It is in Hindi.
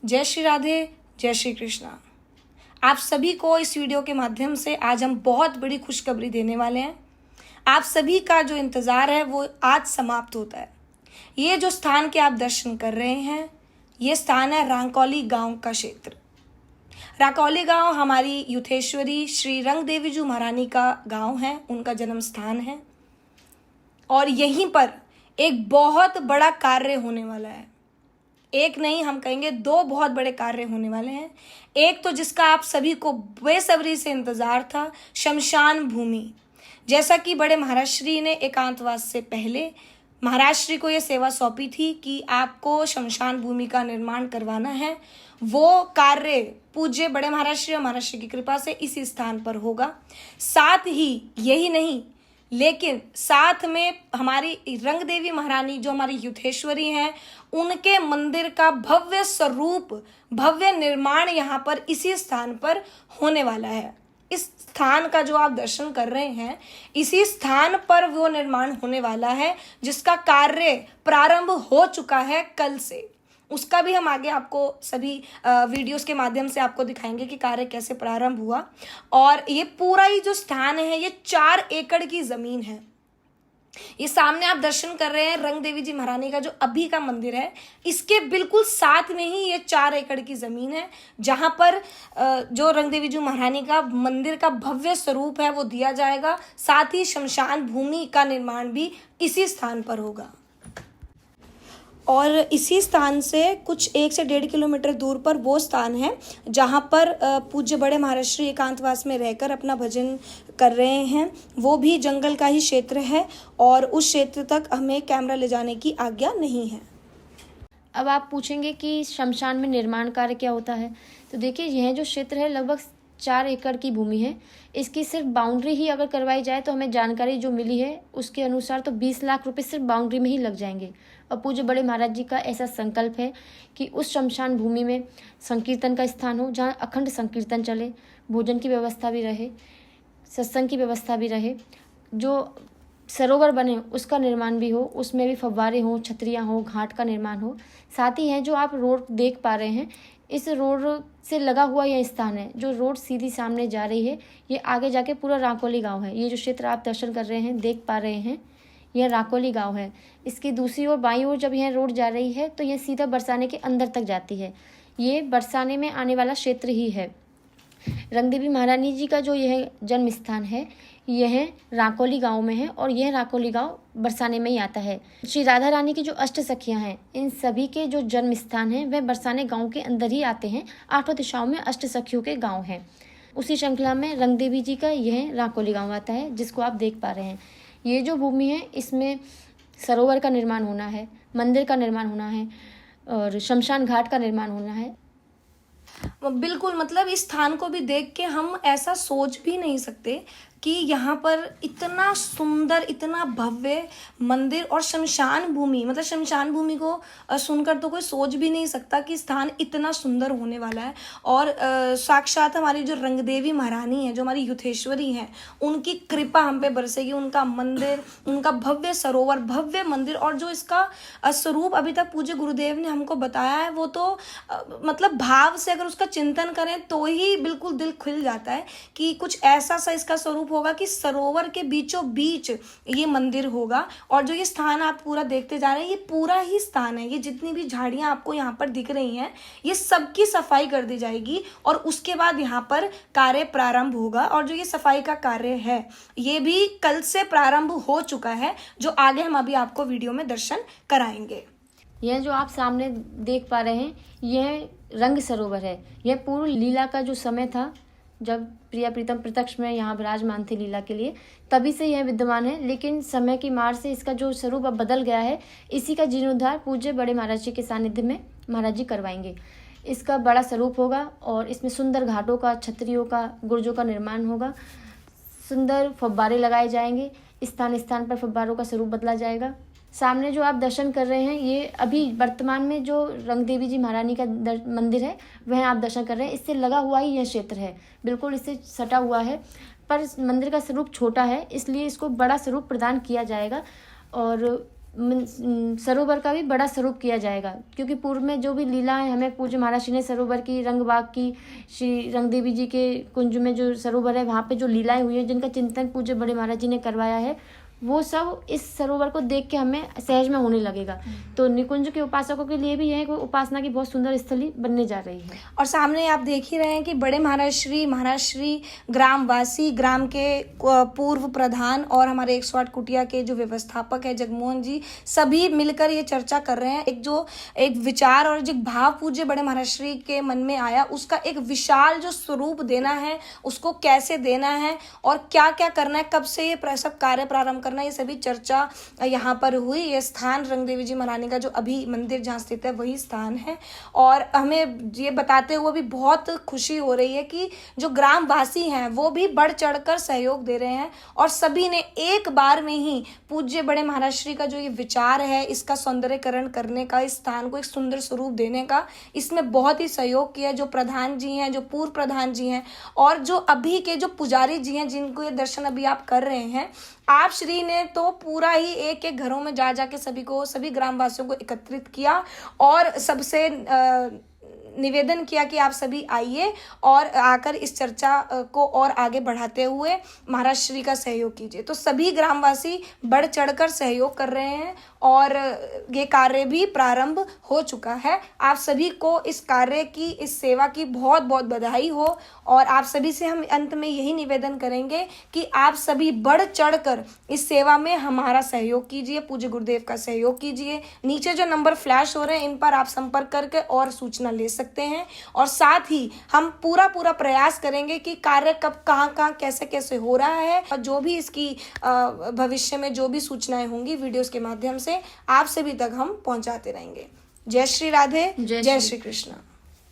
जय श्री राधे, जय श्री कृष्णा। आप सभी को इस वीडियो के माध्यम से आज हम बहुत बड़ी खुशखबरी देने वाले हैं। आप सभी का जो इंतज़ार है वो आज समाप्त होता है। ये जो स्थान के आप दर्शन कर रहे हैं, ये स्थान है रांकौली गांव का क्षेत्र। रांकौली गांव हमारी युथेश्वरी श्री रंग देवी जी महारानी का गांव है, उनका जन्म स्थान है। और यहीं पर एक बहुत बड़ा कार्य होने वाला है। एक नहीं, हम कहेंगे दो बहुत बड़े कार्य होने वाले हैं। एक तो जिसका आप सभी को बेसब्री से इंतजार था, शमशान भूमि। जैसा कि बड़े महाराज श्री ने एकांतवास से पहले महाराज श्री को यह सेवा सौंपी थी कि आपको शमशान भूमि का निर्माण करवाना है, वो कार्य पूज्य बड़े महाराज श्री और महाराज श्री की कृपा से इसी स्थान पर होगा। साथ ही यही नहीं, लेकिन साथ में हमारी रंग देवी महारानी जो हमारी युथेश्वरी हैं, उनके मंदिर का भव्य स्वरूप, भव्य निर्माण यहाँ पर इसी स्थान पर होने वाला है। इस स्थान का जो आप दर्शन कर रहे हैं, इसी स्थान पर वो निर्माण होने वाला है जिसका कार्य प्रारंभ हो चुका है कल से। उसका भी हम आगे आपको सभी वीडियोस के माध्यम से आपको दिखाएंगे कि कार्य कैसे प्रारंभ हुआ। और ये पूरा ही जो स्थान है, ये 4 एकड़ की ज़मीन है। ये सामने आप दर्शन कर रहे हैं रंग देवी जी महारानी का जो अभी का मंदिर है, इसके बिल्कुल साथ में ही ये 4 एकड़ की ज़मीन है, जहाँ पर जो रंग देवी जी महारानी का मंदिर का भव्य स्वरूप है वो दिया जाएगा। साथ ही शमशान भूमि का निर्माण भी इसी स्थान पर होगा। और इसी स्थान से कुछ 1 से 1.5 किलोमीटर दूर पर वो स्थान है जहाँ पर पूज्य बड़े महाराज श्री एकांतवास में रहकर अपना भजन कर रहे हैं। वो भी जंगल का ही क्षेत्र है और उस क्षेत्र तक हमें कैमरा ले जाने की आज्ञा नहीं है। अब आप पूछेंगे कि शमशान में निर्माण कार्य क्या होता है। तो देखिए, यह जो क्षेत्र है लगभग 4 एकड़ की भूमि है। इसकी सिर्फ बाउंड्री ही अगर करवाई जाए तो हमें जानकारी जो मिली है उसके अनुसार तो 20 लाख रुपए सिर्फ बाउंड्री में ही लग जाएंगे। और पूज्य बड़े महाराज जी का ऐसा संकल्प है कि उस शमशान भूमि में संकीर्तन का स्थान हो, जहाँ अखंड संकीर्तन चले, भोजन की व्यवस्था भी रहे, सत्संग की व्यवस्था भी रहे, जो सरोवर बने उसका निर्माण भी हो, उसमें भी फव्वारे हों, छतरियाँ हों, घाट का निर्माण हो। साथ ही है जो आप रोड देख पा रहे हैं, इस रोड से लगा हुआ यह स्थान है। जो रोड सीधी सामने जा रही है, ये आगे जाके पूरा रांकौली गांव है। ये जो क्षेत्र आप दर्शन कर रहे हैं, देख पा रहे हैं, यह रांकौली गांव है। इसकी दूसरी ओर बाईं ओर जब यह रोड जा रही है तो यह सीधा बरसाने के अंदर तक जाती है। ये बरसाने में आने वाला क्षेत्र ही है। रंगदेवी महारानी जी का जो यह जन्म स्थान है, यह रांकौली गांव में है और यह रांकौली गांव बरसाने में ही आता है। श्री राधा रानी की जो अष्ट सखियां हैं, इन सभी के जो जन्म स्थान हैं वह बरसाने गांव के अंदर ही आते हैं। 8 दिशाओं में अष्ट सखियों के गांव हैं। उसी श्रृंखला में रंगदेवी जी का यह रांकौली गांव आता है, जिसको आप देख पा रहे हैं। ये जो भूमि है, इसमें सरोवर का निर्माण होना है, मंदिर का निर्माण होना है और शमशान घाट का निर्माण होना है। बिल्कुल, मतलब इस स्थान को भी देख के हम ऐसा सोच भी नहीं सकते कि यहाँ पर इतना सुंदर, इतना भव्य मंदिर और शमशान भूमि, मतलब शमशान भूमि को सुनकर तो कोई सोच भी नहीं सकता कि स्थान इतना सुंदर होने वाला है। और साक्षात हमारी जो रंगदेवी महारानी है, जो हमारी युथेश्वरी हैं, उनकी कृपा हम पे बरसेगी। उनका मंदिर, उनका भव्य सरोवर, भव्य मंदिर, और जो इसका स्वरूप अभी तक पूज्य गुरुदेव ने हमको बताया है, वो तो मतलब भाव से अगर उसका चिंतन करें तो ही बिल्कुल दिल खुल जाता है कि कुछ ऐसा सा इसका स्वरूप होगा कि सरोवर के बीचों बीच ये मंदिर होगा। और जो ये स्थान आप पूरा देखते जा रहे हैं, ये पूरा ही स्थान है। ये जितनी भी झाड़ियां आपको यहाँ पर दिख रही हैं, ये सबकी सफाई कर दी जाएगी और उसके बाद यहाँ पर कार्य प्रारंभ होगा। और जो ये सफाई का कार्य है, ये भी कल से प्रारंभ हो चुका है, जो आगे हम अभी आपको वीडियो में दर्शन कराएंगे। यह जो आप सामने देख पा रहे हैं, यह रंग सरोवर है। यह पूर्व लीला का जो समय था, जब प्रिया प्रीतम प्रत्यक्ष में यहाँ विराजमान थे लीला के लिए, तभी से यह विद्यमान है। लेकिन समय की मार से इसका जो स्वरूप अब बदल गया है। इसी का जीर्णोद्धार पूज्य बड़े महाराज जी के सानिध्य में महाराज जी करवाएंगे। इसका बड़ा स्वरूप होगा और इसमें सुंदर घाटों का, छतरियों का, गुर्जों का निर्माण होगा। सुंदर फव्वारे लगाए जाएंगे। स्थान स्थान पर फव्वारों का स्वरूप बदला जाएगा। सामने जो आप दर्शन कर रहे हैं, ये अभी वर्तमान में जो रंग देवी जी महारानी का मंदिर है वह आप दर्शन कर रहे हैं। इससे लगा हुआ ही यह क्षेत्र है, बिल्कुल इससे सटा हुआ है। पर मंदिर का स्वरूप छोटा है, इसलिए इसको बड़ा स्वरूप प्रदान किया जाएगा। और सरोवर का भी बड़ा स्वरूप किया जाएगा, क्योंकि पूर्व में जो भी लीलाएं हमें पूज्य महाराज जी ने सरोवर की, रंगबाग की, श्री रंग देवी जी के कुंज में जो सरोवर है वहाँ पे जो लीलाएं हुई हैं, जिनका चिंतन पूज्य बड़े महाराज जी ने करवाया है, वो सब इस सरोवर को देख के हमें सहज में होने लगेगा। तो निकुंज के उपासकों के लिए भी यह उपासना की बहुत सुंदर स्थली बनने जा रही है। और सामने आप देख ही रहे हैं कि बड़े महाराज श्री ग्रामवासी, ग्राम के पूर्व प्रधान और हमारे 108 कुटिया के जो व्यवस्थापक है जगमोहन जी, सभी मिलकर ये चर्चा कर रहे हैं। एक विचार और जो भाव पूज्य बड़े महाराज श्री के मन में आया, उसका एक विशाल जो स्वरूप देना है, उसको कैसे देना है और क्या क्या करना है, कब से ये सब कार्य प्रारंभ करना, ये सभी चर्चा यहाँ पर हुई। ये स्थान रंग देवी जी महारानी का जो अभी मंदिर जहाँ स्थित है वही स्थान है। और हमें ये बताते हुए भी बहुत खुशी हो रही है कि जो ग्रामवासी हैं वो भी बढ़ चढ़कर सहयोग दे रहे हैं और सभी ने एक बार में ही पूज्य बड़े महाराज श्री का जो ये विचार है, इसका सौंदर्यकरण करने का, इस स्थान को एक सुंदर स्वरूप देने का, इसमें बहुत ही सहयोग किया। जो प्रधान जी हैं, जो पूर्व प्रधान जी हैं और जो अभी के जो पुजारी जी हैं, जिनको ये दर्शन अभी आप कर रहे हैं, आप श्री ने तो पूरा ही एक एक घरों में जा के सभी ग्रामवासियों को एकत्रित किया और सबसे निवेदन किया कि आप सभी आइए और आकर इस चर्चा को और आगे बढ़ाते हुए महाराज श्री का सहयोग कीजिए। तो सभी ग्रामवासी बढ़ चढ़कर सहयोग कर रहे हैं और ये कार्य भी प्रारंभ हो चुका है। आप सभी को इस कार्य की, इस सेवा की बहुत बहुत बधाई हो और आप सभी से हम अंत में यही निवेदन करेंगे कि आप सभी बढ़ चढ़कर इस सेवा में हमारा सहयोग कीजिए, पूज्य गुरुदेव का सहयोग कीजिए। नीचे जो नंबर फ्लैश हो रहे हैं इन पर आप संपर्क करके और सूचना ले सकते हैं और साथ ही हम पूरा प्रयास करेंगे कि कार्य कब, कहाँ कैसे कैसे हो रहा है और जो भी इसकी भविष्य में जो भी सूचनाएं होंगी वीडियोस के माध्यम से आप सभी तक हम पहुंचाते रहेंगे। जय श्री राधे, जय श्री कृष्ण।